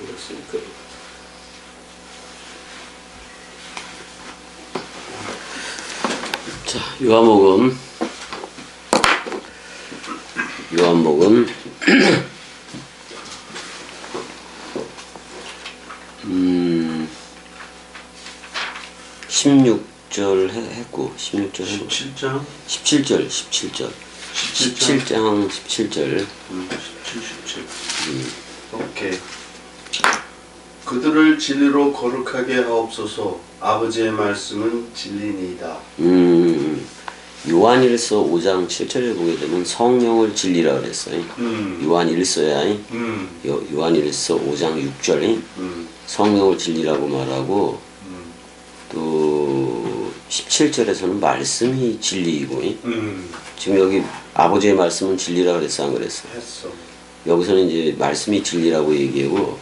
그렇습니까? 자, 요한복음 16절 했고 16절 17장 17장 17절 17, 17. 오케이. 그들을 진리로 거룩하게 하옵소서. 아버지의 말씀은 진리니이다. 요한일서 5장 7절에 보게 되면 성령을 진리라 그랬어요. 요한일서야. 요한일서 5장 6절 성령을 진리라고 말하고 또 17절에서는 말씀이 진리이고 지금 여기 아버지의 말씀은 진리라 그랬어 안 그랬어? 했어. 여기서는 이제 말씀이 진리라고 얘기하고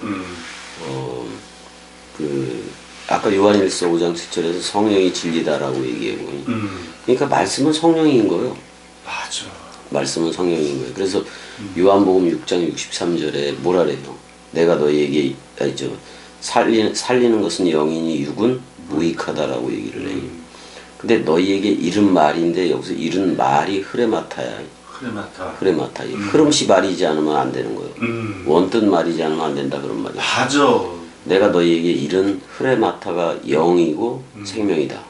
아까 요한일서 5장 7절에서 성령이 진리다라고 얘기하고 그러니까 말씀은 성령인 거예요. 맞아. 말씀은 성령인 거예요. 그래서 요한복음 6장 63절에 뭐라 그래요? 내가 너희에게 살리는 것은 영이니 육은 무익하다라고 얘기를 해요. 근데 너희에게 이른 말인데 여기서 이른 말이 흐레마타야. 흐레마타. 흐름시 말이지 않으면 안 되는 거예요. 원뜻 말이지 않으면 안 된다 그런 말이야. 맞아. 내가 너희에게 이른 흐레마타가 영이고 생명이다.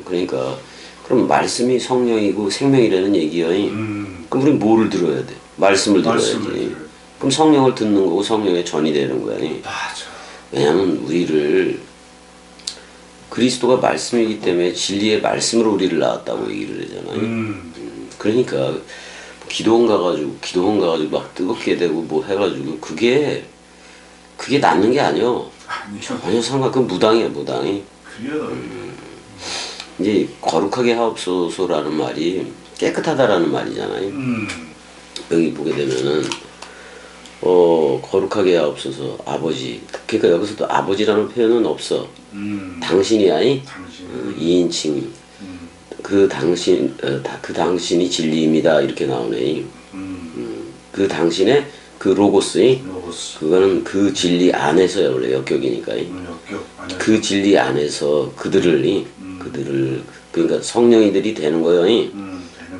그러니까 그럼 말씀이 성령이고 생명이라는 얘기야. 그럼 우리 뭐를 들어야 돼? 말씀을 들어야지. 그럼 성령을 듣는 거고 성령의 전이 되는 거야. 맞아. 왜냐하면 우리를 그리스도가 말씀이기 때문에 진리의 말씀으로 우리를 낳았다고 얘기를 하잖아요. 그러니까 기도원 가가지고 막 뜨겁게 되고 뭐 해가지고 그게 낫는 게 아니요. 아니요, 그 무당이야, 무당이. 그래요. 이제 거룩하게 하옵소서라는 말이 깨끗하다라는 말이잖아요. 여기 보게 되면은 거룩하게 하옵소서 아버지. 그러니까 여기서도 아버지라는 표현은 없어. 당신이 아니? 당신. 2인칭. 그 당신이 진리입니다. 이렇게 나오네. 그 당신의 그 로고스. 그거는 그 진리 안에서야 원래 역격이니까. 그 진리 안에서 그들을 그러니까 성령이들이 되는 거요.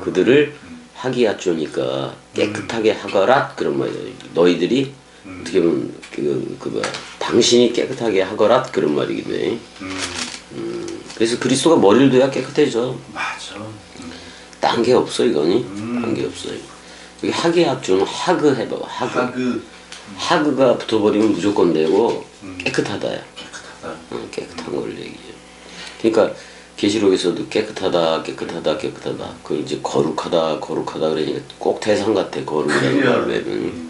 그들을 하기야초니까 깨끗하게 하거라 그런 말이에요. 너희들이 어떻게 보면 당신이 깨끗하게 하거라 그런 말이기도 해. 그래서 그리스도가 머리를 둬야 깨끗해져. 맞아. 딴 게 없어 이거니. 딴 게 없어요. 여기 하기야초는 하그 해봐. 하그가 붙어버리면 무조건 되고 깨끗하다야. 깨끗한 걸 얘기해. 그러니까 계시록에서도 깨끗하다. 그 이제 거룩하다 그러니까 꼭 대상 같아. 거룩이라는 말은.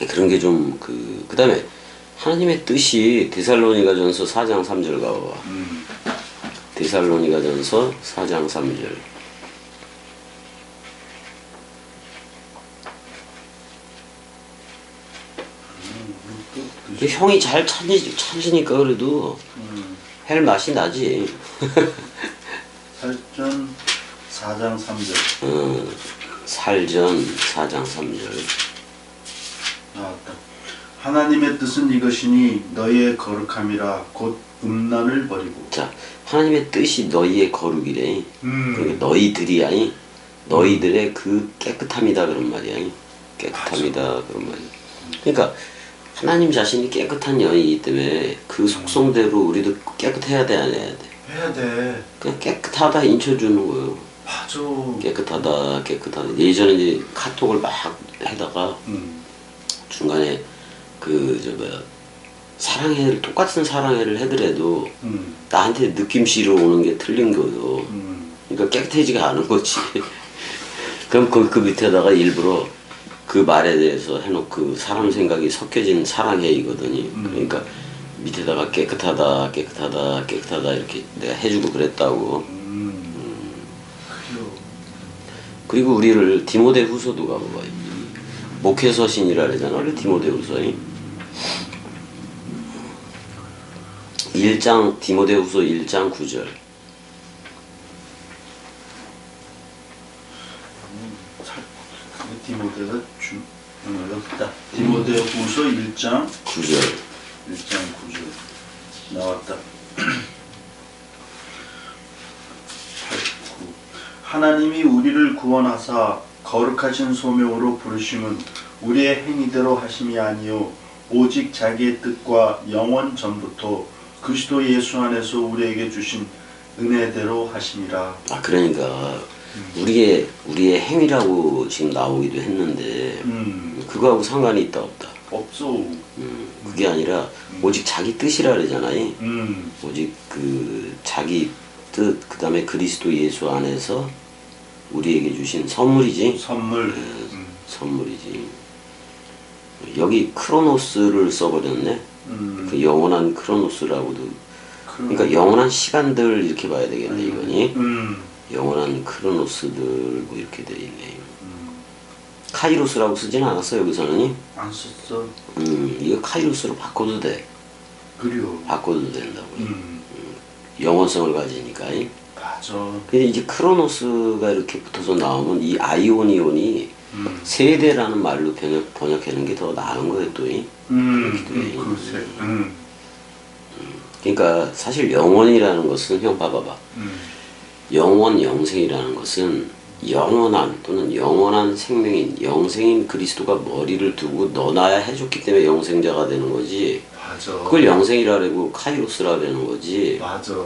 그런 게 좀 그다음에 하나님의 뜻이 데살로니가전서 4장 3절 가봐. 데살로니가전서 4장 3절. 형이 잘 찾으니까 그래도 할 맛이 나지. 살전 4장 3절. 살전 4장 3절. 하나님의 뜻은 이것이니 너희의 거룩함이라 곧 음란을 버리고. 자, 하나님의 뜻이 너희의 거룩이래. 그러니까 너희들이 아니 너희들의 그 깨끗함이다 그런 말이야. 깨끗함이다 그런 말이야. 그러니까 하나님 자신이 깨끗한 영이기 때문에 그 속성대로 우리도 깨끗해야 돼 안 해야 돼? 해야 돼. 그냥 깨끗하다 인쳐주는 거예요. 맞아. 깨끗하다. 예전에 이제 카톡을 막 하다가 중간에 똑같은 사랑해를 해더라도 나한테 느낌씨로 오는 게 틀린 거예요. 그러니까 깨끗해지가 않은 거지. 그럼 그 밑에다가 일부러 그 말에 대해서 해놓고 사람 생각이 섞여진 사랑해이거든요. 그러니까 밑에다가 깨끗하다 이렇게 내가 해주고 그랬다고. 그리고 우리를 디모데후서도 가봐요. 목회서신이라 그러잖아. 원래 디모데후서에 디모데후서 1장 9절. 디모데가 있다. 디모데후서 1장 9절. 1장 9절 나왔다. 8, 9. 하나님이 우리를 구원하사 거룩하신 소명으로 부르심은 우리의 행위대로 하심이 아니요 오직 자기의 뜻과 영원 전부터 그리스도 예수 안에서 우리에게 주신 은혜대로 하심이라. 아 그러니까 우리의 행위라고 지금 나오기도 했는데 그거하고 상관이 있다 없다. 없어. 그게 아니라 오직 자기 뜻이라 그러잖아요. 음. 오직 그 자기 뜻 그다음에 그리스도 예수 안에서 우리에게 주신 선물이지. 선물. 선물이지. 여기 크로노스를 써버렸네. 그 영원한 크로노스라고도. 그러니까 영원한 시간들 이렇게 봐야 되겠네 이거니. 영원한 크로노스들 뭐 이렇게 돼 있네. 카이로스라고 쓰진 않았어 여기서는. 안 썼어. 이거 카이로스로 바꿔도 돼. 그래요. 바꿔도 된다고. 영원성을 가지니까. 맞아. 근데 이제 크로노스가 이렇게 붙어서 나오면 이 아이오니온이 세대라는 말로 번역하는 게 더 나은 거예요 또. 글쎄. 그러니까 사실 영원이라는 것은 형 봐봐봐. 영원 영생이라는 것은 영원한 또는 영원한 생명인 영생인 그리스도가 머리를 두고 넣어놔야 해줬기 때문에 영생자가 되는 거지. 맞아. 그걸 영생이라 그러고 카이로스라 그러는 거지. 맞아.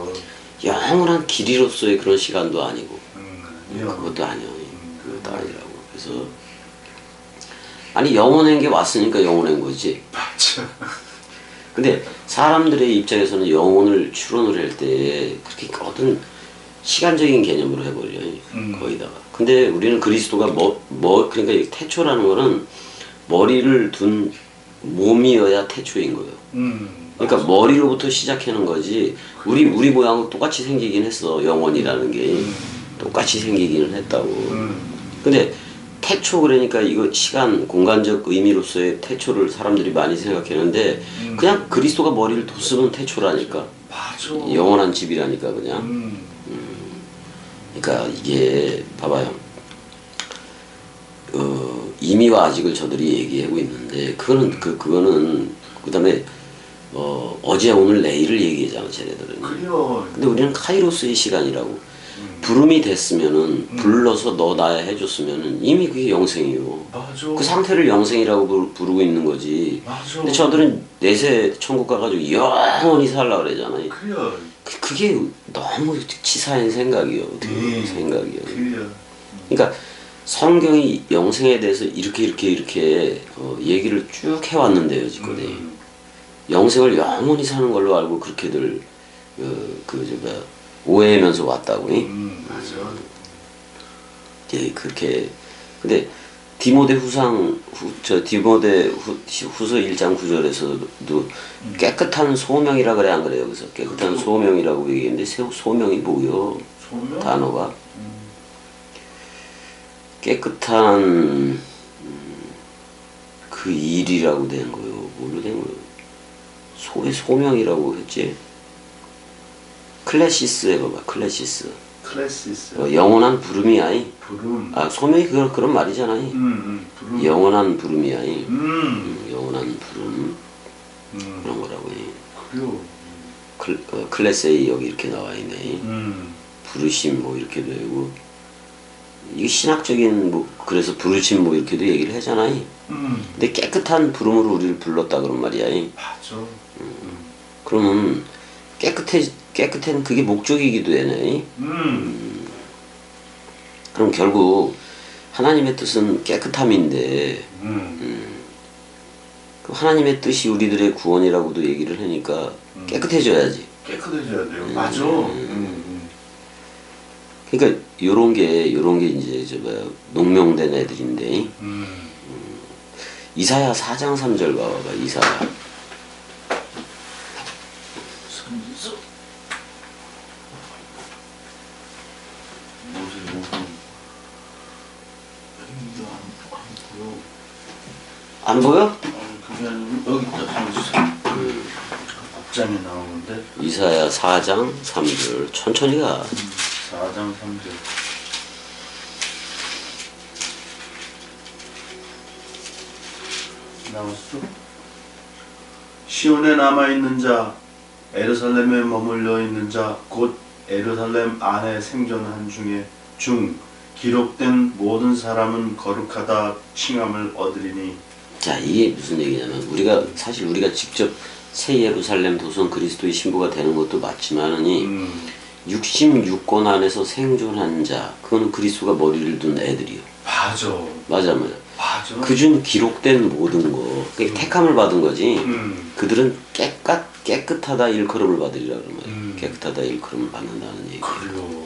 영원한 길이로서의 그런 시간도 아니고 그것도 아니야. 그것도 아니라고. 그래서 아니 영원한 게 왔으니까 영원한 거지. 맞아. 근데 사람들의 입장에서는 영혼을 추론을 할 때 그렇게 어떤 시간적인 개념으로 해버려요. 거기다가. 근데 우리는 그리스도가 그러니까 이 태초라는 거는 머리를 둔 몸이어야 태초인 거예요. 그러니까 맞아. 머리로부터 시작하는 거지. 우리 모양은 똑같이 생기긴 했어. 영혼이라는 게 똑같이 생기기는 했다고. 근데 태초 그러니까 이거 시간 공간적 의미로서의 태초를 사람들이 많이 생각하는데 그냥 그리스도가 머리를 뒀으면 태초라니까. 맞아. 영원한 집이라니까 그냥. 그러니까 이게 봐봐요. 이미와 아직을 저들이 얘기하고 있는데 그거는 그다음에 어제 오늘 내일을 얘기하잖아 쟤네들은. 그래요. 근데 우리는 카이로스의 시간이라고. 부름이 됐으면은 불러서 넣어놔야 해줬으면은 이미 그게 영생이요. 맞아. 그 상태를 영생이라고 부르고 있는 거지. 맞아. 근데 저들은 내세 천국 가가지고 영원히 살라 그러잖아요. 그래요. 그게 너무 치사한 생각이요. 생각이요. 그래요. 그러니까 성경이 영생에 대해서 이렇게 얘기를 쭉 해왔는데요, 지금까지. 영생을 영원히 사는 걸로 알고 그렇게들 오해하면서 왔다고. 맞아. 예, 그렇게. 근데 디모데 후서 1장 9절에서도 깨끗한 소명이라 그래 안 그래요? 그래서 깨끗한 소명이라고 얘기했는데 소명이 뭐요? 소명? 단어가 깨끗한 그 일이라고 된 거요. 뭘로 된 거요? 소명이라고 했지. 클래시스 해봐봐. 클래시스. 영원한 부름이야. 부름. 아 소명이 그런 말이잖아. 부름. 영원한 부름이야. 영원한 부름. 그런 거라고 해. 그래요. 클래스에 여기 이렇게 나와 있네. 부르심 뭐 이렇게 되고. 이게 신학적인 뭐 그래서 부르심 뭐 이렇게도 얘기를 하잖아. 근데 깨끗한 부름으로 우리를 불렀다 그런 말이야. 맞아. 그러면 깨끗한 그게 목적이기도 되네. 그럼 결국 하나님의 뜻은 깨끗함인데 그 하나님의 뜻이 우리들의 구원이라고도 얘기를 하니까 깨끗해져야지. 깨끗해져야 돼요. 맞아. 그러니까 요런 게 이제 농명된 애들인데 이사야 4장 3절 봐봐. 이사야. 선지서. 안 보여? 그게 아니고 여기 있다. 선지서. 앞장에 나오는데. 이사야 4장 3절. 천천히 가. 4장 3절. 나왔어? 시온에 남아있는 자, 예루살렘에 머물러 있는 자, 곧 예루살렘 안에 생존한 중 기록된 모든 사람은 거룩하다 칭함을 얻으리니. 자, 이게 무슨 얘기냐면 사실 우리가 직접 새 예루살렘 도성 그리스도의 신부가 되는 것도 맞지만은 66권 안에서 생존한 자, 그거는 그리스도가 머리를 둔 애들이요. 맞아. 그중 기록된 모든 거, 택함을 받은 거지. 그들은 깨끗하다 일컬음을 받으리라 그런 말이야. 깨끗하다 일컬음을 받는다는 얘기예요. 그래요.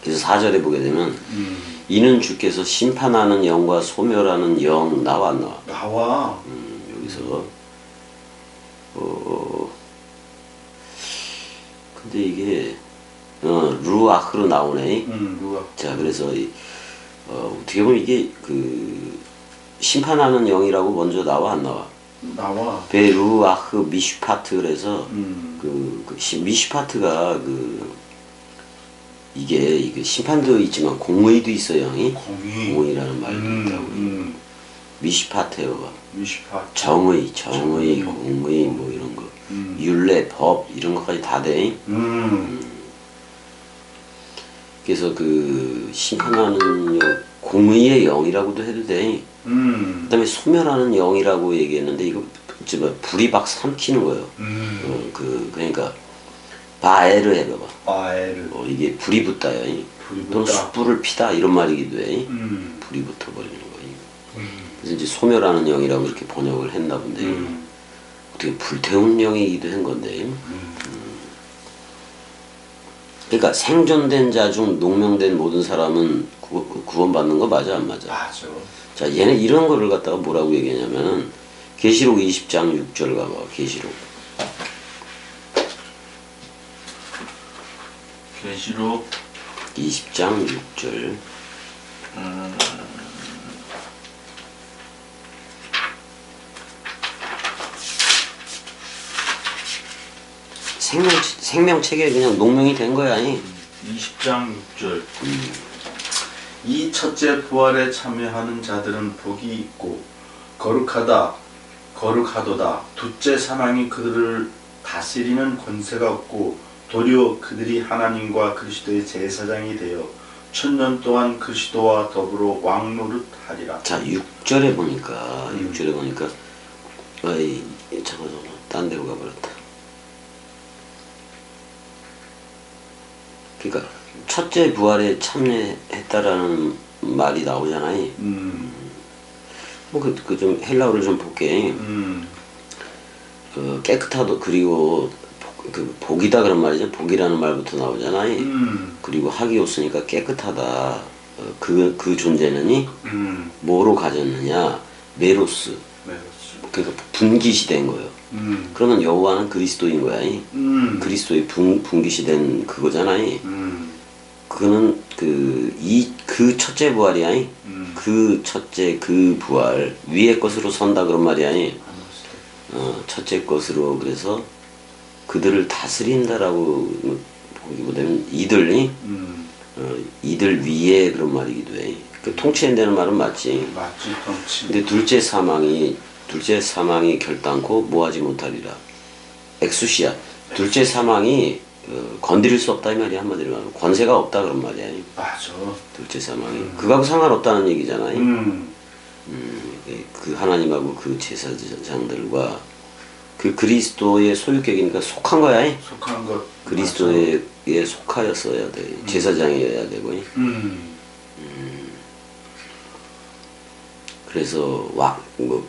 그래서 4절에 보게 되면 이는 주께서 심판하는 영과 소멸하는 영 나와 안 나와? 나와. 여기서 근데 이게 루아흐로 나오네. 루아. 자, 그래서 어떻게 보면 이게 그 심판하는 영이라고 먼저 나와 안 나와? 나와. 베루아흐 미슈파트 그래서 미슈파트가 이게 심판도 있지만 공의도 있어요, 영이. 공의라는 말도 있다고. 미슈파트요. 정의, 공의 뭐 이런 거. 율례, 법 이런 것까지 다 돼. 그래서 그 심판하는 공의의 영이라고도 해도 돼. 그다음에 소멸하는 영이라고 얘기했는데 이거 불이 막 삼키는 거예요. 그러니까 바에르 해봐봐. 바에르. 이게 불이 붙다요. 또는 숯불을 피다 이런 말이기도 해. 불이 붙어버리는 거예요. 그래서 이제 소멸하는 영이라고 이렇게 번역을 했나 본데 어떻게 불태우는 영이기도 한 건데. 그러니까 생존된 자 중 농명된 모든 사람은 구원받는 거 맞아 안 맞아? 맞아. 자, 얘네 이런 거를 갖다가 뭐라고 얘기하냐면은 계시록 20장 6절 가봐. 계시록 20장 6절. 생명책에 그냥 농명이 된 거야. 20장 6절. 이 첫째 부활에 참여하는 자들은 복이 있고 거룩하도다. 둘째 사망이 그들을 다스리는 권세가 없고 도리어 그들이 하나님과 그리스도의 제사장이 되어 천년 동안 그리스도와 더불어 왕노릇하리라. 자, 6절에 보니까 잠깐만 딴 데로 가버렸다. 그러니까 첫째 부활에 참여했다라는 말이 나오잖아요. 뭐 좀 헬라어를 좀 볼게. 깨끗하도 그리고 복이다 그런 말이죠. 복이라는 말부터 나오잖아요. 그리고 하기오스니까 깨끗하다. 그 존재는 뭐로 가졌느냐? 메로스. 그러니까 분깃이 된 거예요. 그러면 여호와는 그리스도인 거야. 그리스도의 분깃이 된 그거잖아요. 그거는 그 첫째 부활이야. 그 첫째 그 부활 위의 것으로 선다 그런 말이야. 첫째 것으로 그래서 그들을 다스린다라고 보기보다는 이들 위에 그런 말이기도 해. 그 통치한다는 말은 맞지. 맞지, 통치. 근데 둘째 사망이 결단코 뭐하지 못하리라. 엑수시아. 둘째 사망이 건드릴 수 없다 이 말이야. 한마디로 말하면 권세가 없다 그런 말이야. 맞아. 둘째 사망이 그거하고 상관없다는 얘기잖아요. 그 하나님하고 그 제사장들과 그 그리스도의 소유격이니까 속한 거야. 속한 것. 그리스도에 속하였어야 돼. 제사장이어야 되고.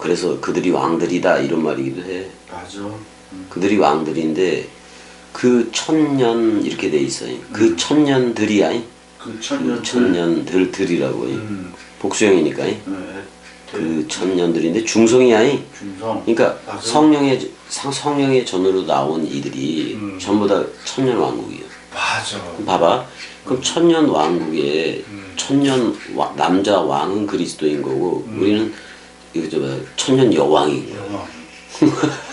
그래서 그들이 왕들이다 이런 말이기도 해. 맞아. 그들이 왕들인데 그 천년 이렇게 돼 있어요. 그 천년들이야. 그 천년들이라고. 복수형이니까. 그 천년들인데 중성이야. 중성. 그러니까 맞아. 성령의 전으로 나온 이들이 전부 다 천년 왕국이에요. 맞아. 봐봐. 그럼 천년 왕국에 남자 왕은 그리스도인 거고 우리는 천년 여왕인 거야.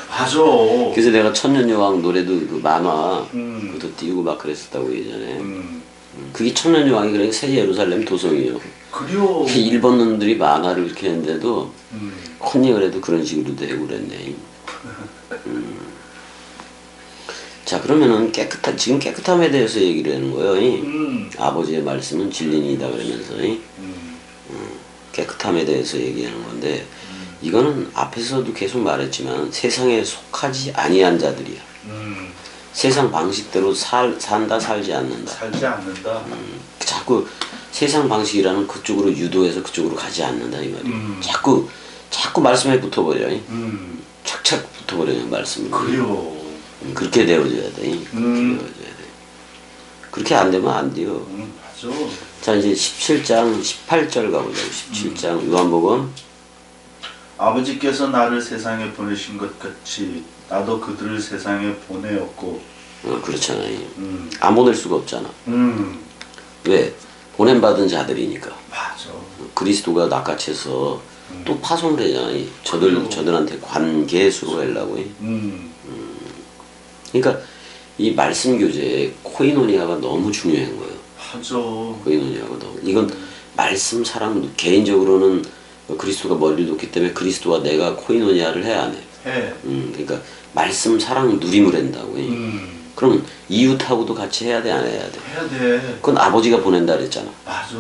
맞아. 그래서 내가 천년 여왕 노래도 그 만화 그것도 띄우고 막 그랬었다고 예전에. 그게 천년왕이 그러니까 새 예루살렘 도성이에요. 그래요. 일본 놈들이 만화를 이렇게 했는데도 컨닝을 해도 그런 식으로 되고 그랬네. 자, 그러면은 지금 깨끗함에 대해서 얘기를 하는 거예요. 아버지의 말씀은 진리이다 그러면서 깨끗함에 대해서 얘기하는 건데 이거는 앞에서도 계속 말했지만 세상에 속하지 아니한 자들이야. 세상 방식대로 산다 살지 않는다. 살지 않는다. 자꾸 세상 방식이라는 그쪽으로 유도해서 그쪽으로 가지 않는다 이 말이야. 자꾸 말씀에 붙어버려. 착착 붙어버려요 말씀이. 그래요. 그렇게 되어줘야 돼. 되어줘야 돼. 그렇게 안 되면 안 돼요. 맞아. 자 이제 17장 18절 가보자고. 17장 요한복음. 아버지께서 나를 세상에 보내신 것 같이 나도 그들을 세상에 보내었고. 그렇잖아요. 안 보낼 수가 없잖아. 왜? 보냄받은 자들이니까. 맞아. 그리스도가 낚아채서 또 파송을 하잖아요. 저들한테 관계수로 하려고. 그러니까 이 말씀 교제에 코이노니아가 너무 중요한 거예요. 맞아. 코이노니아가 너무. 이건 말씀 사랑 개인적으로는 그리스도가 멀리 뒀기 때문에 그리스도와 내가 코이노니아를 해야 하네. 해. 그러니까 말씀 사랑 누림을 한다고. 그럼 이웃하고도 같이 해야 돼 안 해야 돼? 해야 돼. 그건 아버지가 보낸다 그랬잖아. 맞아.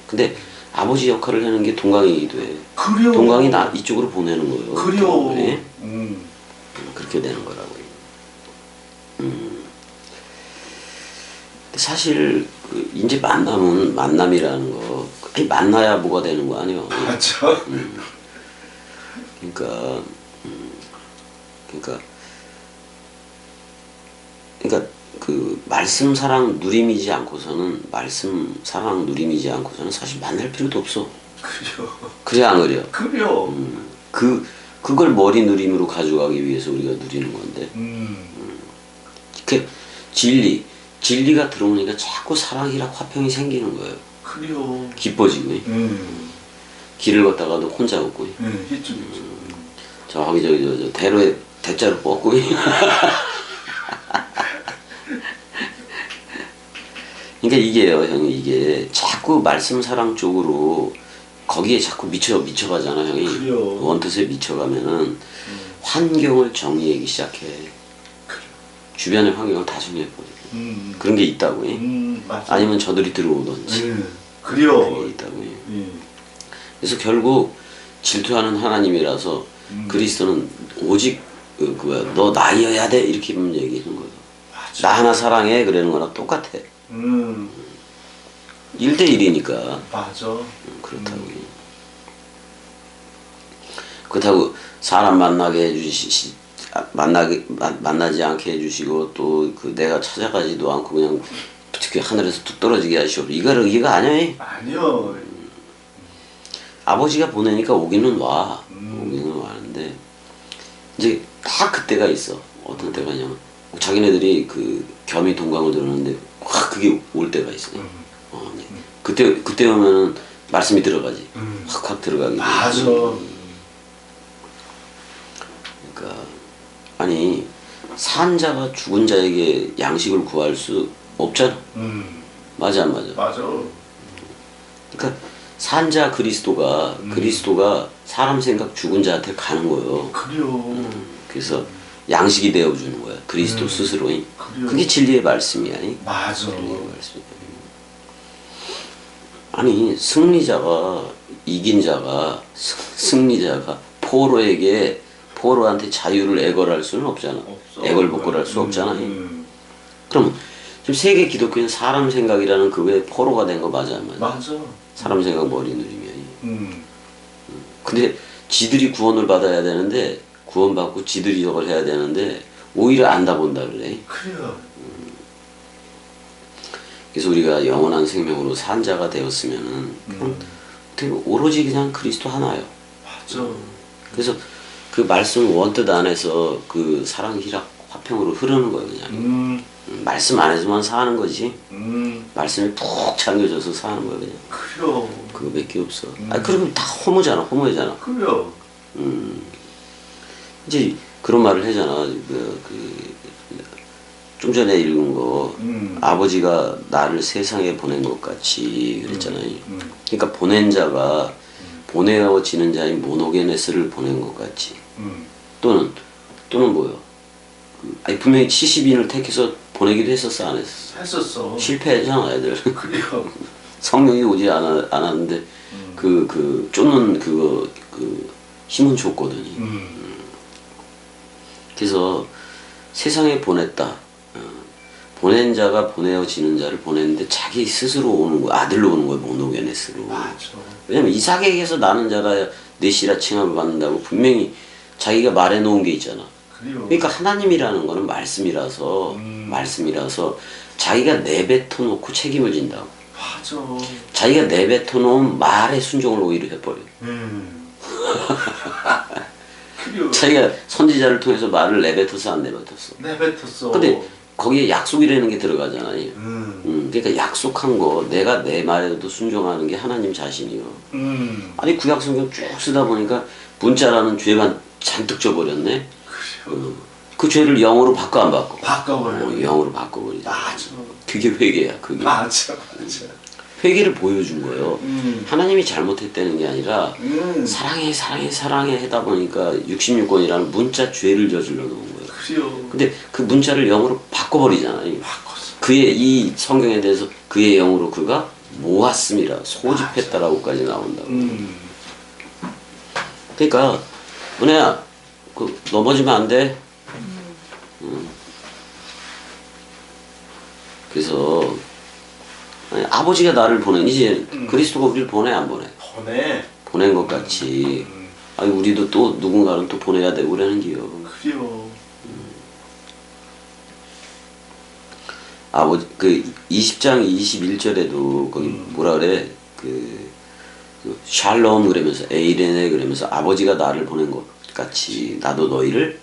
근데 아버지 역할을 하는 게 동강이기도 해. 그래요. 동강이 나 이쪽으로 보내는 거예요. 그래요. 네? 그렇게 되는 거라고요. 사실 이제 만남이라는 거 아니, 만나야 뭐가 되는 거 아니에요. 맞아. 그러니까 그 말씀 사랑 누림이지 않고서는 사실 만날 필요도 없어. 그래요. 그래 안 그래요? 그래요. 그걸 머리 누림으로 가져가기 위해서 우리가 누리는 건데. 그 진리가 들어오니까 자꾸 사랑이랑 화평이 생기는 거예요. 그래요. 기뻐지고. 길을 걷다가도 혼자 걷고. 히쭉. 저기 저 대로에 대자로 뻗고. 그러니까 이게요, 형이 이게 자꾸 말씀 사랑 쪽으로 거기에 자꾸 미쳐가잖아, 형이. 그래요. 원뜻에 미쳐가면은 환경을 정리하기 시작해. 주변의 환경을 다 정리해버려. 그런 게 있다고. 맞아. 아니면 저들이 들어오든지. 그래요. 그런 게 있다고. 그래서 결국 질투하는 하나님이라서 그리스도는 오직 너 나이어야 돼 이렇게 얘기하는 거예요. 맞아. 나 하나 사랑해 그러는 거랑 똑같아. 1대1이니까. 맞아. 그렇다고. 그렇다고 사람 만나지 않게 해주시고 또 내가 찾아가지도 않고 그냥 특히 하늘에서 뚝 떨어지게 하시고 이거 아니야. 아니요. 아버지가 보내니까 오기는 와는데 이제 다 그때가 있어. 어떤 때가 냐면 자기네들이 그 겸이 동강을 들었는데 확 그게 올 때가 있어. 네. 그때 오면은 말씀이 들어가지. 확 들어가기. 맞아. 그러니까 아니 산 자가 죽은 자에게 양식을 구할 수 없잖아. 맞아 안 맞아? 맞아. 그러니까 산자 그리스도가 사람 생각 죽은 자한테 가는 거예요. 그래요. 그래서 양식이 되어주는 거야. 그리스도 스스로. 그게 진리의 말씀이야. 맞아. 진리의 말씀이야. 아니 이긴 자가 승리자가 포로한테 자유를 애걸할 수는 없잖아. 없어. 애걸복걸할 수 없잖아. 그럼 지금 세계 기독교는 사람 생각이라는 그게 포로가 된 거 맞아 안 맞아? 맞아. 사람 생각 머리 누리면. 근데 지들이 구원을 받아야 되는데 구원받고 지들이 저걸 해야 되는데 오히려 안다 본다 그래. 그래요. 그래서 우리가 영원한 생명으로 산 자가 되었으면은 오로지 그냥 그리스도 하나요. 맞아. 그래서 그 말씀 원뜻 안에서 그 사랑 희락 화평으로 흐르는 거예요 그냥. 말씀 안에서만 사는 거지. 말씀이 푹 잠겨져서 사는 거예요 그냥. 그래요. 그거밖에 없어. 그리고 다 허무잖아. 그래요. 이제 그런 말을 하잖아. 좀 전에 읽은 거 아버지가 나를 세상에 보낸 것 같이 그랬잖아요. 그러니까 보낸 자가 보내어지는 자인 모노게네스를 보낸 것 같이 또는 뭐요? 아니 분명히 70인을 택해서 보내기도 했었어 안 했었어? 했었어. 실패했잖아 애들. 그래요. 성령이 오지 않았는데 쫓는 그거 힘은 줬거든요. 그래서 세상에 보냈다. 보낸 자가 보내어지는 자를 보냈는데 자기 스스로 오는 거 아들로 오는 거예요. 모노게네스로. 맞아. 왜냐면 이삭에게서 나는 자라 넷이라 칭함을 받는다고 분명히 자기가 말해놓은 게 있잖아. 그래요. 그러니까 하나님이라는 거는 말씀이라서 자기가 내뱉어 놓고 책임을 진다고. 맞아. 자기가 내뱉어 놓은 말에 순종을 오히려 해버려. 그래요. 자기가 선지자를 통해서 말을 내뱉었어 안 내뱉었어? 내뱉었어. 근데 거기에 약속이라는 게 들어가잖아요. 그러니까 약속한 거 내가 내 말에도 순종하는 게 하나님 자신이요. 아니 구약 성경 쭉 쓰다 보니까 문자라는 죄가 잔뜩 져버렸네. 그 죄를 영어로 바꿔 안 바꿔? 바꿔버려. 영어로 바꿔버리자. 맞아. 그게 회개야. 그게. 맞아. 회개를 보여준 거예요. 하나님이 잘못했다는 게 아니라 사랑해 사랑해 사랑해 하다 보니까 66권이라는 문자 죄를 저질러 놓은 거예요. 그래요. 근데 그 문자를 영어로 바꿔버리잖아요. 바꿨어. 그의 이 성경에 대해서 그의 영으로 그가 모았음이라 소집했다라고까지 나온다고. 그러니까 은혜야 넘어지면 안 돼. 그래서 아니, 아버지가 나를 보낸 이제 그리스도가 우리를 보내 안 보내? 보낸 것 같이 아니 우리도 또 누군가는 또 보내야 되고 그러는 기요. 그래요. 아버지 그 20장 21절에도 거기 뭐라 그래 그 샬롬 그러면서 에이레네 그러면서 아버지가 나를 보낸 것 같이 나도 너희를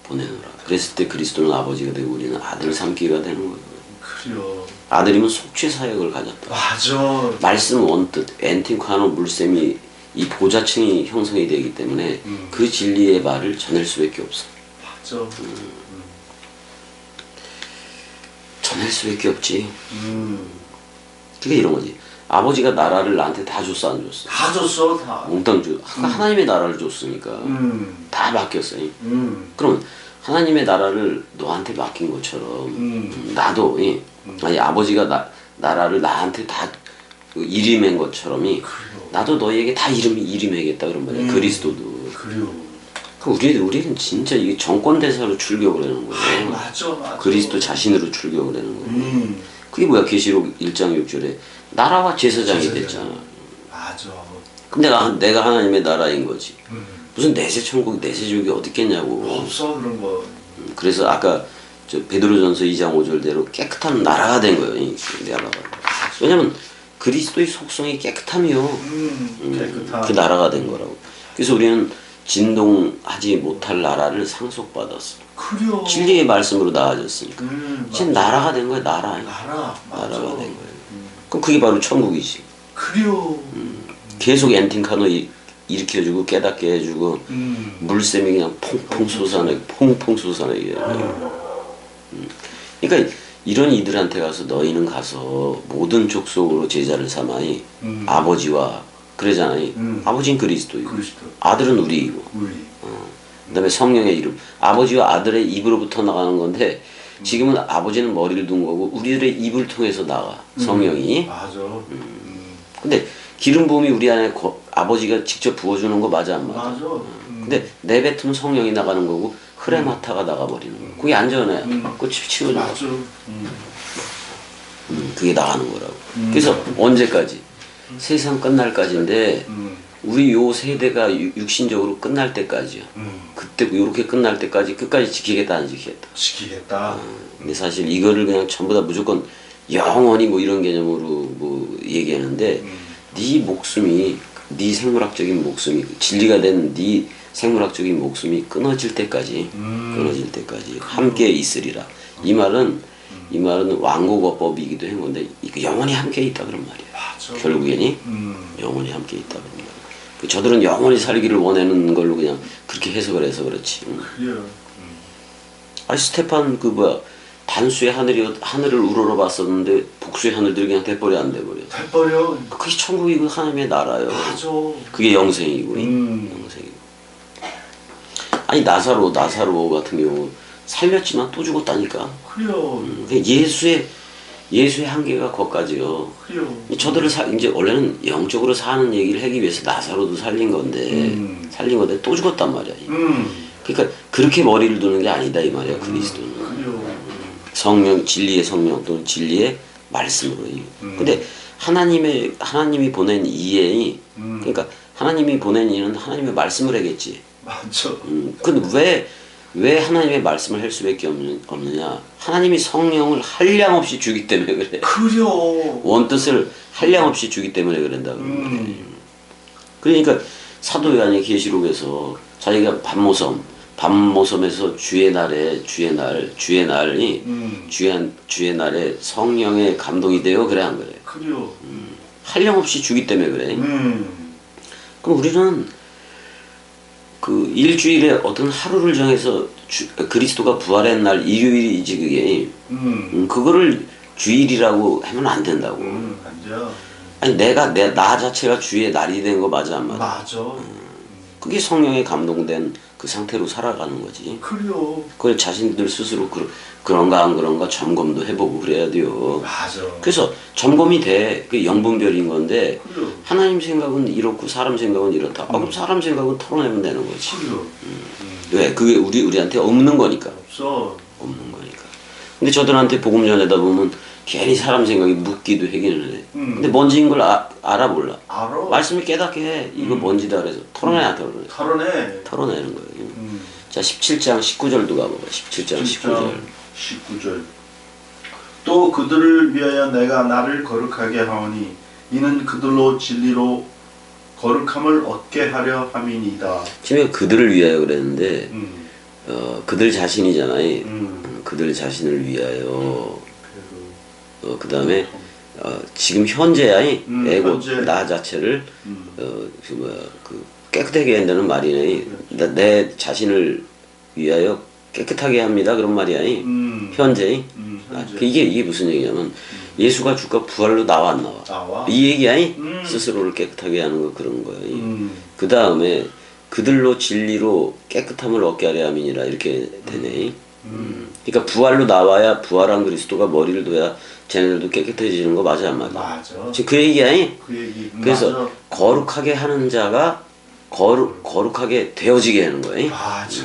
보내노라. 그랬을 때 그리스도는 아버지가 되고 우리는 아들 삼기가 되는 거예요. 그래요. 아들이면 속죄 사역을 가졌다. 맞아. 말씀 원뜻 엔팅카노 물샘이 이 보좌층이 형성이 되기 때문에 그 진리의 말을 전할 수밖에 없어. 맞아. 전할 수밖에 없지. 그게 이런 거지. 아버지가 나라를 나한테 다 줬어 안 줬어? 다 줬어 다. 몽땅 줘. 하나님의 나라를 줬으니까 다 맡겼어요. 그럼 하나님의 나라를 너한테 맡긴 것처럼 나도 아니 아버지가 나라를 나한테 다 일임한 것처럼이 나도 너희에게 다 일임하겠다 그런 말이야. 그리스도도. 그래요. 우리는 진짜 이게 정권대사로 출격을 하는 거예요. 맞아. 그리스도 자신으로 출격을 하는 거예요. 그게 뭐야? 계시록 1장 6절에 나라와 제사장이 됐잖아. 맞아. 근데 내가 하나님의 나라인 거지. 무슨 내세천국 내세족이 어디 있겠냐고. 없어 그런 거. 그래서 아까 저 베드로전서 2장 5절대로 깨끗한 나라가 된 거예요. 이 나라가. 왜냐면 그리스도의 속성이 깨끗함이요. 깨끗한. 그 나라가 된 거라고. 그래서 우리는 진동하지 못할 나라를 상속받았어. 그래요. 진리의 말씀으로 나아졌으니까. 이제 나라가 된 거야. 나라가 된 거예요. 그럼 그게 바로 천국이지. 그래요. 계속 엔팅카노 일으켜주고 깨닫게 해주고 물샘이 그냥 퐁퐁 솟아내게 그러니까 이런 이들한테 가서 너희는 가서 모든 족속으로 제자를 삼아이 아버지와 그러잖아요. 아버지는 그리스도이고 아들은 우리이고 그 다음에 성령의 이름 아버지와 아들의 입으로부터 나가는 건데 지금은 아버지는 머리를 둔 거고 우리들의 입을 통해서 나가 성령이. 맞아. 근데 기름 부음이 우리 안에 아버지가 직접 부어주는 거 맞아 안 맞아? 맞아. 근데 내뱉으면 성령이 나가는 거고 흐레마타가 나가버리는 거. 그게 안전해. 그거 치워줘. 맞아. 그게 나가는 거라고. 그래서 언제까지? 세상 끝날까지인데 우리 요 세대가 육신적으로 끝날 때까지요. 그때 요렇게 끝날 때까지 끝까지 지키겠다 안 지키겠다. 지키겠다. 근데 사실 이거를 그냥 전부 다 무조건 영원히 뭐 이런 개념으로 뭐 얘기하는데 네 목숨이 네 생물학적인 목숨이 진리가 된 네 생물학적인 목숨이 끊어질 때까지 함께 있으리라. 이 말은 왕국어법이기도 한 건데 이거 영원히 함께 있다 그런 말이야. 맞아. 결국에는 영원히 함께 있다 그런 말이야. 저들은 영원히 살기를 원하는 걸로 그냥 그렇게 해석을 해서 그렇지. 그래요. 스테판 단수의 하늘을 우러러봤었는데 복수의 하늘들이 그냥 돼버려 안 돼버려. 돼버려. 그게 천국이고 하나님의 나라요. 맞아. 그게 영생이고. 영생이고. 아니 나사로 같은 경우 살렸지만 또 죽었다니까. 그래요. 예수의 한계가 거기까지요. 그래요. 저들을 이제 원래는 영적으로 사는 얘기를 하기 위해서 나사로도 살린 건데 또 죽었단 말이야. 그러니까 그렇게 머리를 두는 게 아니다 이 말이야. 그리스도는. 그래요. 성령, 진리의 성령 또는 진리의 말씀으로. 근데 하나님이 보낸 이에 그러니까 하나님이 보낸 이는 하나님의 말씀을 하겠지. 맞아. 근데 왜 하나님의 말씀을 할 수밖에 없느냐? 하나님이 성령을 한량 없이 주기 때문에 그래. 그래요. 원뜻을 한량 없이 주기 때문에 그런다고. 그러니까 사도 요한이 계시록에서 자기가 밤모섬에서 주의 날이 주의 날에 성령의 감동이 되어 그래 안 그래? 그래요. 한량 없이 주기 때문에 그래. 그럼 우리는 그 일주일에 어떤 하루를 정해서 그리스도가 부활한 날 일요일이지 그게 그거를 주일이라고 하면 안 된다고. 안 돼. 아니 나 자체가 주의 날이 된 거 맞아 안 맞아? 맞아. 그게 성령에 감동된 그 상태로 살아가는 거지. 그래요. 그걸 자신들 스스로 그런가 안 그런가 점검도 해보고 그래야 돼요. 맞아. 그래서 점검이 돼. 그게 영분별인 건데 그래요. 하나님 생각은 이렇고 사람 생각은 이렇다. 그럼 사람 생각은 털어내면 되는 거지. 그래요. 왜? 그게 우리한테 없는 거니까. 없어. 없는 거니까. 근데 저들한테 복음 전하다 보면 괜히 사람 생각이 묻기도 하기는 해. 근데 뭔지인 걸 알아 몰라. 알아. 말씀을 깨닫게 해. 이거 뭔지다 그래서 털어내야 털어내. 털어내는 거예요. 자 17장 19절도 가봐봐. 17장 19절. 19절. 또 그들을 위하여 내가 나를 거룩하게 하오니 이는 그들로 진리로 거룩함을 얻게 하려 함이니이다. 지금 그들을 위하여 그랬는데 그들 자신이잖아요. 그들 자신을 위하여. 그 다음에 지금 현재야 에고 나 자체를 깨끗하게 한다는 말이네. 내 자신을 위하여 깨끗하게 합니다 그런 말이야. 현재. 이게 무슨 얘기냐면 예수가 죽고 부활로 나와 안 나와. 이 얘기야. 스스로를 깨끗하게 하는 거 그런 거예요. 그 다음에 그들로 진리로 깨끗함을 얻게 하려 함이니라 이렇게 되네. 그러니까 부활로 나와야 부활한 그리스도가 머리를 둬야 쟤네들도 깨끗해지는 거 맞아 안 맞아? 맞아. 지금 그 얘기야. 그 얘기. 그래서 맞아. 거룩하게 하는 자가 거룩하게 되어지게 하는 거예요. 맞아.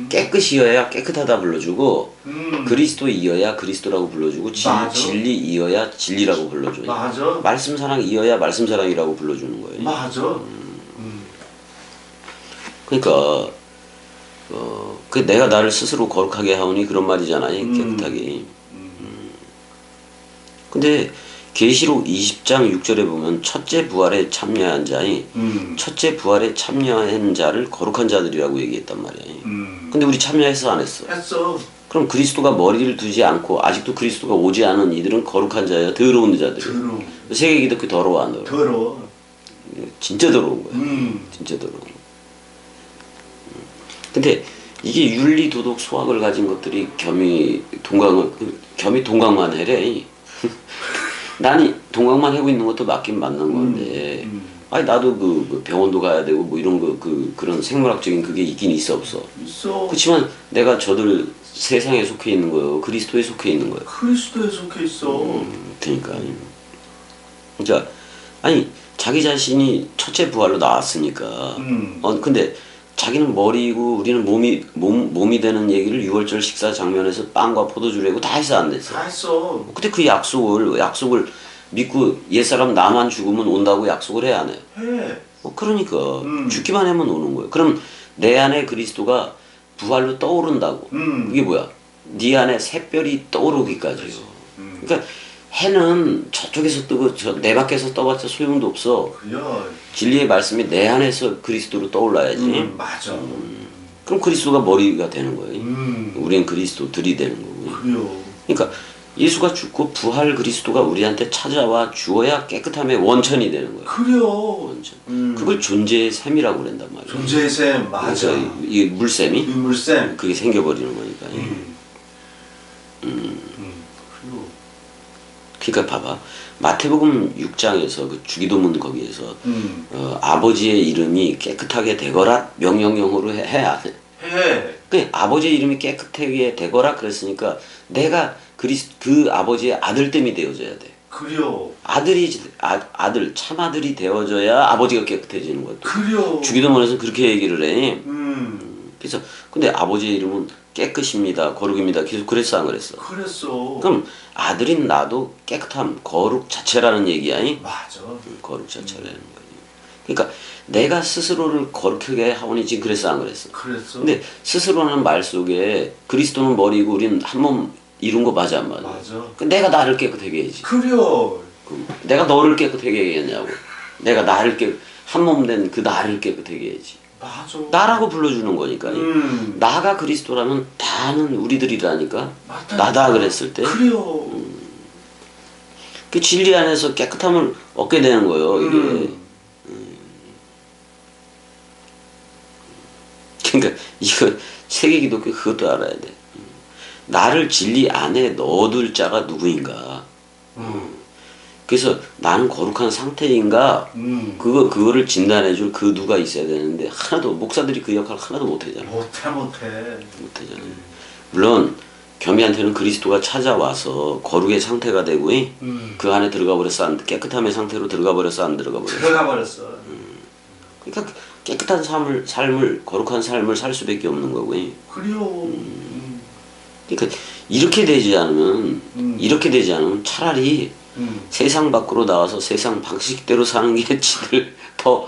깨끗이어야 깨끗하다 불러주고 그리스도이어야 그리스도라고 불러주고 진리이어야 진리라고 불러줘요. 맞아. 말씀 사랑이어야 말씀 사랑이라고 불러주는 거예요. 맞아. 그러니까 그 내가 나를 스스로 거룩하게 하오니 그런 말이잖아요. 깨끗하게. 근데 계시록 20장 6절에 보면 첫째 부활에 참여한 자니 첫째 부활에 참여한 자를 거룩한 자들이라고 얘기했단 말이야. 근데 우리 참여했어 안 했어? 했어. 그럼 그리스도가 머리를 두지 않고 아직도 그리스도가 오지 않은 이들은 거룩한 자야. 더러운 자들. 세계 기독교 더러워 안 더러워? 더러워. 진짜 더러운 거야. 진짜 더러운 거야. 근데 이게 윤리 도덕 소학을 가진 것들이 겸이 동강만 해래. 난이 동강만 하고 있는 것도 맞긴 맞는 건데 아니 나도 그 병원도 가야 되고 뭐 이런 그런 생물학적인 그게 있긴 있어 없어. 있어. 그렇지만 내가 저들 세상에 속해 있는 거예요. 그리스도에 속해 있는 거예요. 그리스도에 속해 있어. 그러니까 그러니까 아니 자기 자신이 첫째 부활로 나왔으니까. 근데 자기는 머리고 우리는 몸이 되는 얘기를 6월절 식사 장면에서 빵과 포도주를 하고 다 했어 안 됐어? 다 했어. 근데 그 약속을 믿고 옛사람 나만 죽으면 온다고 약속을 해야 안 해요? 해. 그러니까 죽기만 하면 오는 거예요. 그럼 내 안에 그리스도가 부활로 떠오른다고. 그게 뭐야? 네 안에 샛별이 떠오르기까지요. 그러니까 해는 저쪽에서 뜨고 내 밖에서 떠봤자 소용도 없어. 그래요. 진리의 말씀이 내 안에서 그리스도로 떠올라야지. 맞아. 그럼 그리스도가 머리가 되는 거예요. 우리는 그리스도들이 되는 거고요. 그래요. 그러니까 예수가 죽고 부활 그리스도가 우리한테 찾아와 주어야 깨끗함의 원천이 되는 거예요. 그래요. 원천. 그걸 존재의 셈이라고 그런단 말이에요. 존재의 셈 맞아. 그러니까 이게 물셈이 물셈 그게 생겨버리는 거니까. 그러니까 봐봐. 마태복음 6장에서 그 주기도문 거기에서 아버지의 이름이 깨끗하게 되거라 명령형으로 해 안 해? 해. 그 아버지의 이름이 깨끗하게 되거라 그랬으니까 내가 그 아버지의 아들됨이 되어져야 돼. 그려. 아들 참 아들이 되어져야 아버지가 깨끗해지는 거야. 그려. 주기도문에서 그렇게 얘기를 해. 그래서 근데 아버지의 이름은 깨끗입니다, 거룩입니다. 계속 그랬어 안 그랬어? 그랬어. 그럼 아들인 나도 깨끗함, 거룩 자체라는 얘기야. 맞아. 거룩 자체라는 거지. 그러니까 내가 스스로를 거룩하게 하오니 지금 그랬어 안 그랬어? 그랬어. 근데 스스로는 말 속에 그리스도는 머리고 우리는 한 몸 이룬 거 맞아 안 맞아? 맞아. 내가 나를 깨끗하게 해야지. 그려. 그럼 내가 너를 깨끗하게 해야겠냐고. 내가 나를 한 몸 된 그 나를 깨끗하게 해야지. 맞아. 나라고 불러주는 거니까. 나가 그리스도라면 다는 우리들이라니까. 맞다. 나다 그랬을 때. 그려. 그 진리 안에서 깨끗함을 얻게 되는 거예요. 이게. 그러니까 이거 세계 기독교 그것도 알아야 돼. 나를 진리 안에 넣어둘 자가 누구인가. 그래서 나는 거룩한 상태인가. 그거를 진단해줄 그 누가 있어야 되는데 하나도 목사들이 그 역할 하나도 못하잖아. 못하잖아. 물론 겸이한테는 그리스도가 찾아와서 거룩의 상태가 되고 그 안에 들어가 버렸어. 깨끗함의 상태로 들어가 버렸어. 안 들어가 버렸어. 들어가 버렸어. 그러니까 깨끗한 삶을 거룩한 삶을 살 수밖에 없는 거고. 그래요. 그러니까 이렇게 되지 않으면 차라리 세상 밖으로 나와서 세상 방식대로 사는 게 지들 더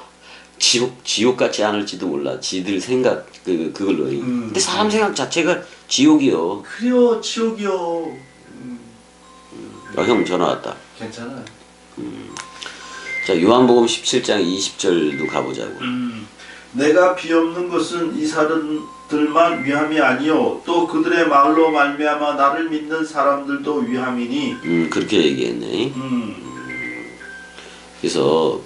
지옥 같지 않을지도 몰라. 지들 생각 그걸로. 근데 사람 생각 자체가 지옥이요. 그래요, 지옥이요. 형 전화 왔다. 괜찮아. 자, 요한복음 17장 20절도 가보자고. 내가 비없는 것은 이 사람들만 위함이 아니요 또 그들의 말로 말미암아 나를 믿는 사람들도 위함이니. 그렇게 얘기했네. 그래서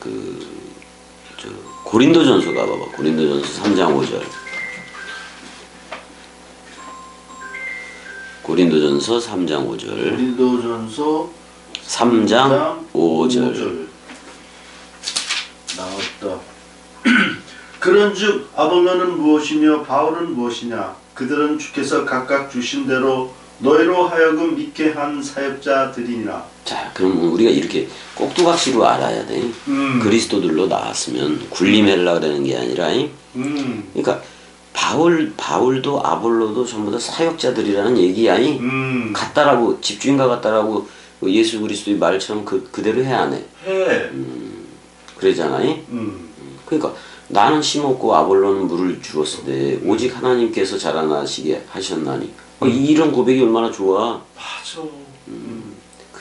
고린도전서 가봐봐. 고린도전서 3장 5절. 고린도전서 3장 5절. 고린도전서 3장 5절. 나왔다. 그런즉 아볼로는 무엇이며 바울은 무엇이냐? 그들은 주께서 각각 주신 대로 너희로 하여금 믿게 한 사역자들이니라. 자, 그럼 우리가 이렇게 꼭두각시로 알아야 돼. 그리스도들로 나왔으면 군림하려고 그러는 게 아니라. 그러니까 바울도 아볼로도 전부 다 사역자들이라는 얘기야. 같다라고 집주인과 같다라고 예수 그리스도의 말처럼 그대로 해 안 해? 해. 그러잖아. 그러니까 나는 심었고 아볼로는 물을 주었으되 오직 하나님께서 자라나시게 하셨나니. 이런 고백이 얼마나 좋아. 맞아.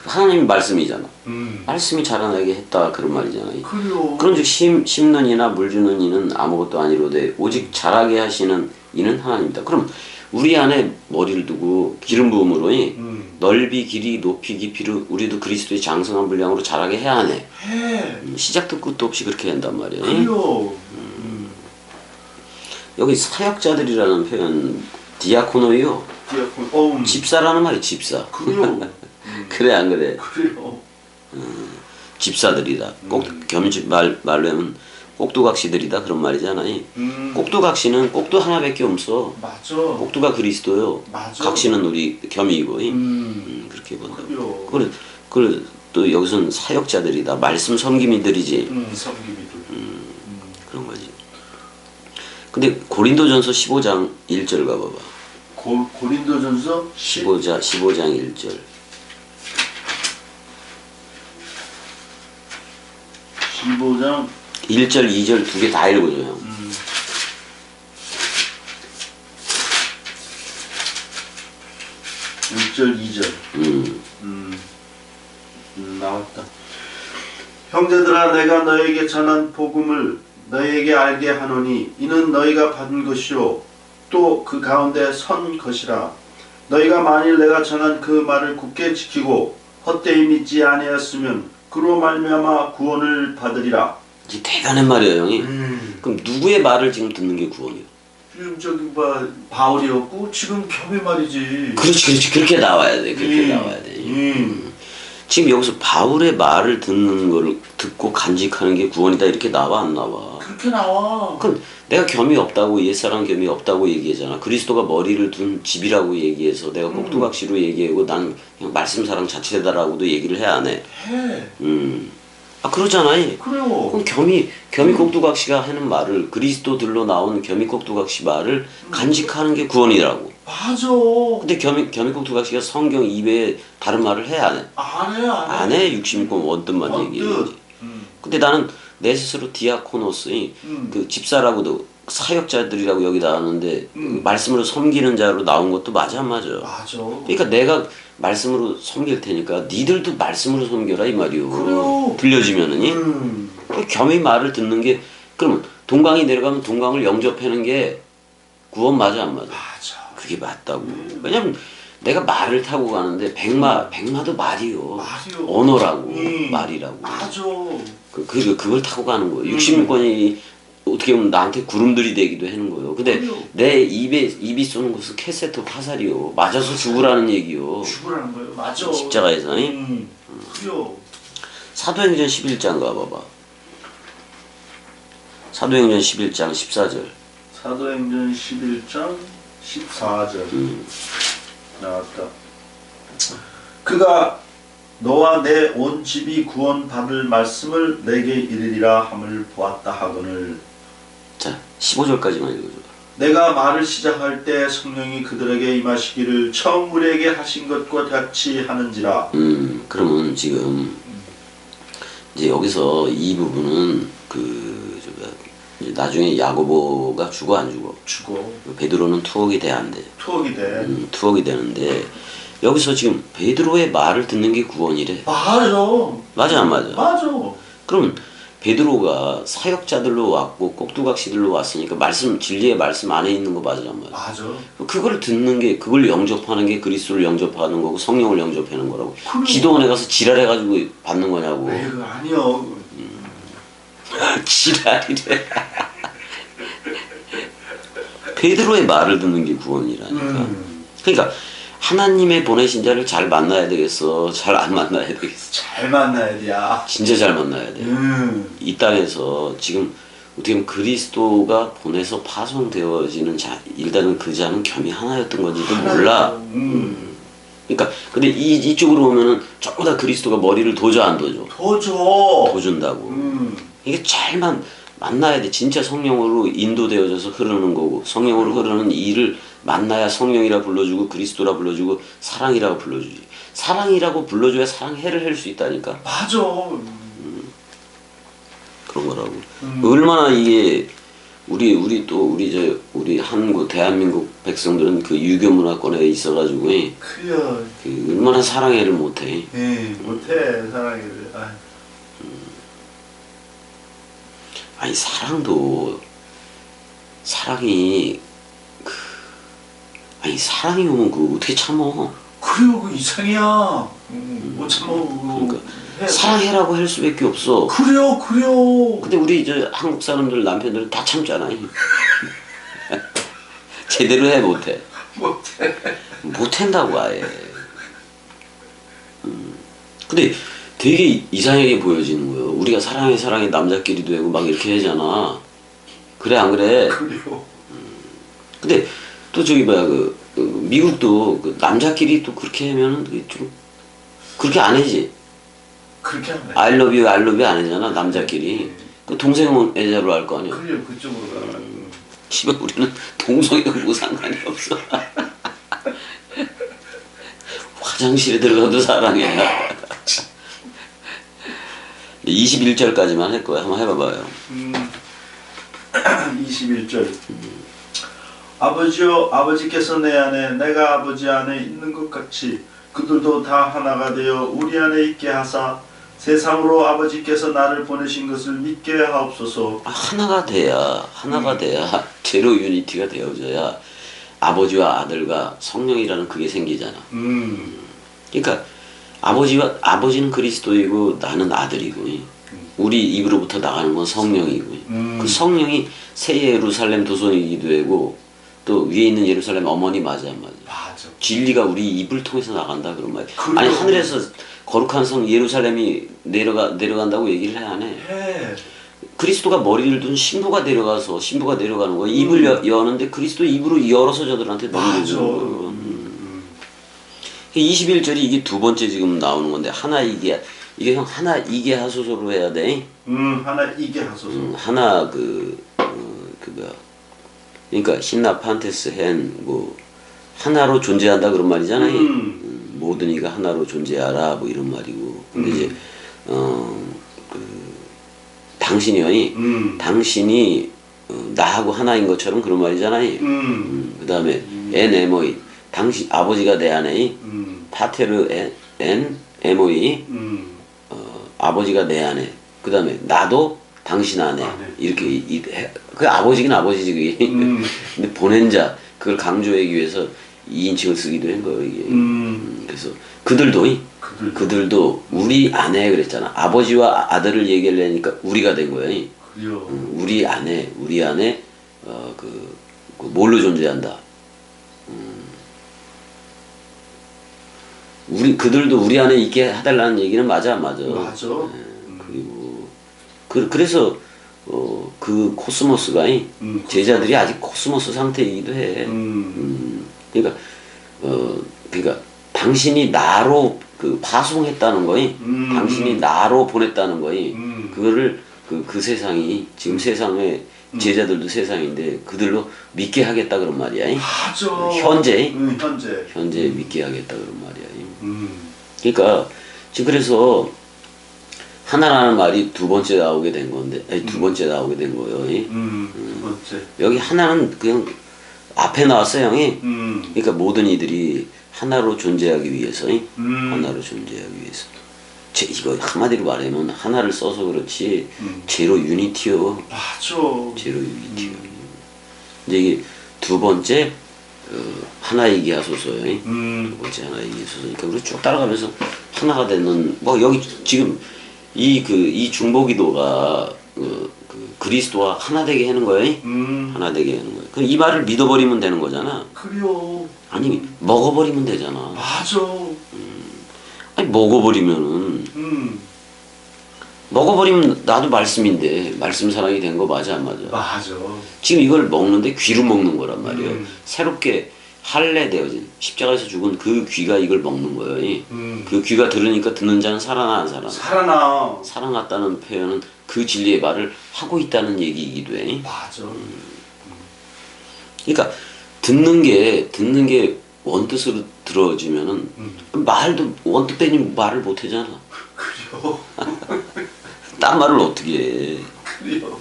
하나님 말씀이잖아. 말씀이 자라나게 했다 그런 말이잖아. 그래요. 그런즉 심는 이나 물 주는 이는 아무것도 아니로되 오직 자라게 하시는 이는 하나님이다. 그럼 우리 안에 머리를 두고 기름 부음으로 넓이 길이 높이 깊이로 우리도 그리스도의 장성한 분량으로 자라게 해야 하네. 해. 시작도 끝도 없이 그렇게 한단 말이야. 그래요. 여기 사역자들이라는 표현 디아코노요. 집사라는 말이 집사. 그래요. 그래 안 그래? 그래요. 집사들이다. 꼭 말로 하면 꼭두각시들이다 그런 말이잖아. 꼭두각시는 꼭두 하나밖에 없어. 맞아. 꼭두가 그리스도요. 맞아. 각시는 우리 겸이고. 그렇게 본다고. 그래 또 여기서는 사역자들이다. 말씀 섬김이들이지. 섬김이들. 그런 거지. 근데 고린도전서 15장 1절 가봐봐. 고린도전서 15장 1절. 15장 1절 2절 두 개 다 읽어줘요. 1절 2절. 나왔다. 형제들아 내가 너에게 전한 복음을 너에게 알게 하노니 이는 너희가 받은 것이요 또 그 가운데 선 것이라. 너희가 만일 내가 전한 그 말을 굳게 지키고 헛되이 믿지 아니하였으면 그로 말미암아 구원을 받으리라. 이게 대단한 말이에요, 형이. 그럼 누구의 말을 지금 듣는 게 구원이야? 지금 저기 바울이었고 지금 겸의 말이지. 그렇지. 그렇게 나와야 돼. 그렇게 나와야 돼. 지금 여기서 바울의 말을 듣는 거를 듣고 간직하는 게 구원이다 이렇게 나와 안 나와? 그렇게 나와. 그럼 내가 겸이 없다고 옛사람 겸이 없다고 얘기하잖아. 그리스도가 머리를 둔 집이라고 얘기해서 내가 꼭두각시로 얘기하고 난 그냥 말씀사랑 자체다라고도 얘기를 해 안 해? 해. 아 그러잖아요. 그래요. 그럼 겸이 꼭두각시가 하는 말을 그리스도들로 나온 겸이 꼭두각시 말을 간직하는 게 구원이라고. 맞아. 근데 겸이 꼭두각시가 성경 이외에 다른 말을 해 안 해? 안 해, 안 해. 안 해. 60권 원뜻만 원뜻. 얘기해야지. 근데 나는 내 스스로 디아코노스, 그 집사라고도 사역자들이라고 여기 나왔는데 말씀으로 섬기는 자로 나온 것도 맞아 안 맞아. 맞아. 그러니까 내가 말씀으로 섬길 테니까 니들도 말씀으로 섬겨라 이 말이오. 그래요. 들려지면은 겸이 말을 듣는 게 그러면 동강이 내려가면 동강을 영접하는 게 구원 맞아 안 맞아? 맞아. 그게 맞다고. 왜냐면 내가 말을 타고 가는데 백마도 말이요. 말이요. 언어라고 말이라고. 맞아. 그걸 타고 가는 거예요. 66권이 어떻게 보면 나한테 구름들이 되기도 하는 거예요. 근데 그래요. 내 입이 쏘는 것은 캐세트 화살이요. 맞아서 죽으라는 얘기요. 죽으라는 거예요. 맞아. 십자가에서. 그래요. 사도행전 11장 가봐봐. 사도행전 11장 14절. 사도행전 11장 14절. 나왔다. 그가 너와 내 온 집이 구원 받을 말씀을 내게 이르리라 함을 보았다 하거늘. 자, 15절까지만 읽어줘. 내가 말을 시작할 때 성령이 그들에게 임하시기를 처음 우리에게 하신 것과 같이 하는지라. 그러면 지금 이제 여기서 이 부분은 이제 나중에 야고보가 죽어 안 죽어? 죽어. 베드로는 투옥이 돼 안 돼? 투옥이 돼. 투옥이 되는데 여기서 지금 베드로의 말을 듣는 게 구원이래. 맞아. 맞아 안 맞아? 맞아. 그럼 베드로가 사역자들로 왔고 꼭두각시들로 왔으니까 말씀 진리의 말씀 안에 있는 거 맞아 안 맞아? 맞아. 그걸 듣는 게 그걸 영접하는 게 그리스도를 영접하는 거고 성령을 영접하는 거라고. 그래. 기도원에 가서 지랄해가지고 받는 거냐고. 에이, 아니요. 지랄이래. 베드로의 말을 듣는 게 구원이라니까. 그러니까 하나님의 보내신 자를 잘 만나야 되겠어. 잘 안 만나야 되겠어. 잘 만나야 돼. 야. 진짜 잘 만나야 돼. 이 땅에서 지금 어떻게 보면 그리스도가 보내서 파송되어지는 자, 일단은 그 자는 겸이 하나였던 건지도 몰라. 그러니까 근데 이쪽으로 오면은 전부 다 그리스도가 머리를 도줘 안 도줘? 도준다고. 이게 잘만 만나야 돼. 진짜 성령으로 인도되어져서 흐르는 거고 성령으로 흐르는 일을 만나야 성령이라 불러주고 그리스도라 불러주고 사랑이라고 불러주지. 사랑이라고 불러줘야 사랑해를 할 수 있다니까. 맞아. 그런 거라고. 얼마나 이게 우리 한국 대한민국 백성들은 그 유교 문화권에 있어가지고 그래요. 얼마나 사랑해를 못해. 못해 사랑해를. 아니 사랑이 아니 사랑이 오면 그 어떻게 참어? 그래요, 그 이상이야. 못 참어. 그러니까 사랑해라고 할 수밖에 없어. 그래요. 근데 우리 한국 사람들 남편들은 다 참잖아. 제대로 해 못해. 못한다고 아예. 근데 되게 이상하게 보여지는 거예요. 우리가 사랑해 남자끼리도 되고 막 이렇게 하잖아. 그래 안 그래? 그래요. 근데 또 저기 뭐야 미국도 남자끼리 또 그렇게 하면은 좀 그렇게 안 하지. 그렇게 하면 I love you 안 하잖아 남자끼리. 그 동생은 애자로 할 거 아니야. 그래요, 그쪽으로 가. 씨발 우리는 동성이고 뭐 상관이 없어. 화장실에 들어가도 사랑해. 21절까지만 할 거야. 한번 해봐봐요. 21절. 아버지여, 아버지께서 내 안에 내가 아버지 안에 있는 것 같이 그들도 다 하나가 되어 우리 안에 있게 하사 세상으로 아버지께서 나를 보내신 것을 믿게 하옵소서. 하나가 돼야 제로 유니티가 되어져야 아버지와 아들과 성령이라는 그게 생기잖아. 그러니까 아버지는 그리스도이고 나는 아들이고 우리 입으로부터 나가는 건 성령이고 그 성령이 새 예루살렘 도성이기도 하고 또 위에 있는 예루살렘 어머니 맞아 안 맞아? 맞아. 진리가 우리 입을 통해서 나간다 그런 말. 그래요. 아니 하늘에서 거룩한 성 예루살렘이 내려간다고 얘기를 해 안 해? 해. 그리스도가 머리를 둔 신부가 내려가는 거야. 입을 여는데 그리스도 입으로 열어서 저들한테 넘겨주는 거예요. 21절이 이게 두 번째 지금 나오는 건데 하나 이게 형 하나 이게 하소서로 해야 돼. 하나 이게 하소서. 하나 뭐야. 그러니까 신나 판테스 헨 하나로 존재한다 그런 말이잖아요. 모든 이가 하나로 존재하라 뭐 이런 말이고. 근데 이제 당신이 나하고 하나인 것처럼 그런 말이잖아요. 그다음에 엔 에모이 당신 아버지가 내 안에 파테르 엔 에모이 아버지가 내 안에 그다음에 나도 당신 안에 이렇게 그 아버지긴 아버지지 그게. 근데 보낸 자 그걸 강조하기 위해서 2인칭을 쓰기도 한 거예요 이게. 그래서 그들도 우리 안에 그랬잖아. 아버지와 아들을 얘기하려니까 우리가 된 거예요. 우리 안에 뭘로 존재한다. 그들도 우리 안에 있게 해달라는 얘기는 맞아. 그리고 그래서 그 코스모스가 제자들이 아직 코스모스 상태이기도 해. 그러니까 당신이 나로 파송했다는 거이. 당신이 나로 보냈다는 거이. 그거를 그 세상이 지금 세상에 제자들도 세상인데 그들로 믿게 하겠다 그런 말이야. 현재 믿게 하겠다 그런 말이야. 그러니까 지금 그래서 하나라는 말이 두 번째 나오게 된 건데, 두 번째 나오게 된 거예요. 두 번째. 여기 하나는 그냥 앞에 나왔어요, 형이. 그러니까 모든 이들이 하나로 존재하기 위해서, 하나로 존재하기 위해서. 이거 한마디로 말하면 하나를 써서 그렇지 제로 유니티요. 제로 유니티요. 이제 이게 두 번째 하나이게 하소서요. 두 번째 하나이게 하소서. 그러니까 우리 쭉 따라가면서 하나가 되는 여기 지금 이 중보기도가 그리스도와 하나 되게 하는 거예요. 하나 되게 하는 거예요. 그럼 이 말을 믿어버리면 되는 거잖아. 그래요. 아니 먹어버리면 되잖아. 아니 먹어버리면 나도 말씀인데 말씀 사랑이 된 거 맞아 안 맞아? 지금 이걸 먹는데 귀로 먹는 거란 말이에요. 새롭게 할례되어진 십자가에서 죽은 그 귀가 이걸 먹는 거예요. 그 귀가 들으니까 듣는 자는 살아나 안 살아나? 살아났다는 표현은 그 진리의 말을 하고 있다는 얘기이기도 해. 그러니까 듣는 게 원뜻으로 들어지면은 말도 원뜻대니 말을 못 하잖아. 그래요. 딴 말을 어떻게 해? 그래요.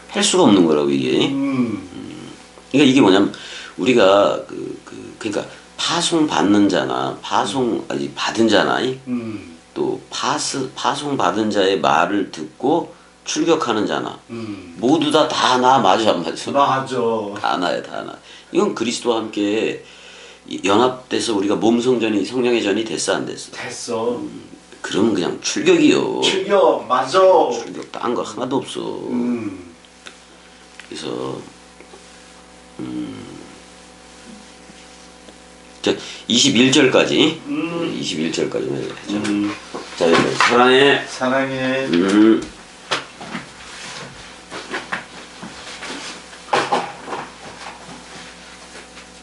할 수가 없는 거라고 이게. 그러니까 이게 뭐냐면 우리가 그러니까 파송 받는 자나 받은 자나 또 파송 받은 자의 말을 듣고 출격하는 자나 모두 다 하나 맞아 안 맞아? 다 하나야 다 하나. 이건 그리스도와 함께 연합돼서 우리가 몸성전이 성령의 전이 됐어 안 됐어? 됐어. 그러면 그냥 출격이요. 출격 맞아. 출격 딴 거 하나도 없어. 그래서 21절까지 21절까지만 해줘. 자, 여러분 사랑해.